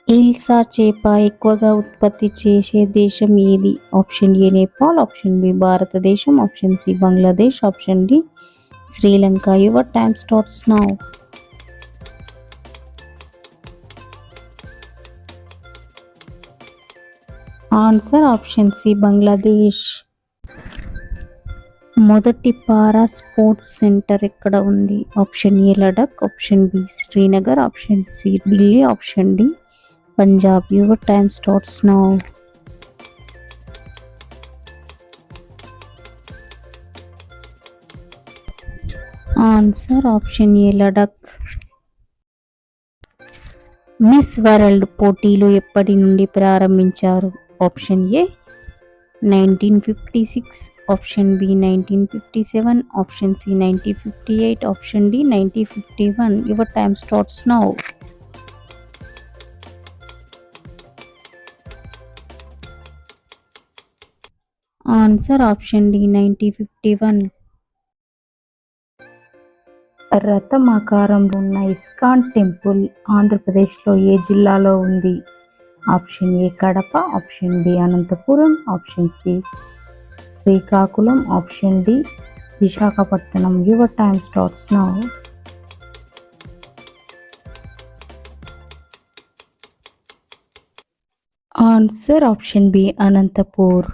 ఇల్సా చేప ఎక్కువగా ఉత్పత్తి చేసే దేశం ఏది? Option A Nepal, option B భారతదేశం, option C Bangladesh, option D Sri Lanka. Your time starts now. Answer option C Bangladesh. మొదటి పారా స్పోర్ట్స్ సెంటర్ ఎక్కడ ఉంది? Option A Ladakh, option B Srinagar, option C Delhi, option D Punjab. Your time starts now. Answer option A Ladakh. Miss world పోటీలు ఎప్పటి నుండి ప్రారంభించారు? Option A 1956, option B 1957, option C 1958, option D 1951. Your time starts now. Answer option D 1951. రథం ఆకారంలో ఉన్న ISKCON temple ఆంధ్రప్రదేశ్లో ఏ జిల్లాలో ఉంది? Option A Kadapa, option B Anantapuram, option C Srikakulam, option D Visakhapatnam. Your time starts now. Answer option B Anantapur.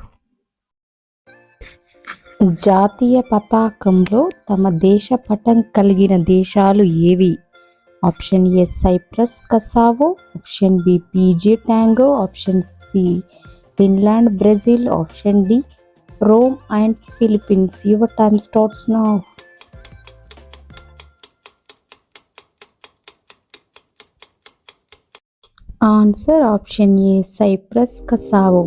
జాతీయ పతాకంలో తమ దేశ పటం కలిగిన దేశాలు ఏవి? Option A Cyprus, Kosovo, option B పీజే టాంగో, option C Finland, Brazil, option D Rome and Philippines. Your time starts now. Answer option A Cyprus, కసావో.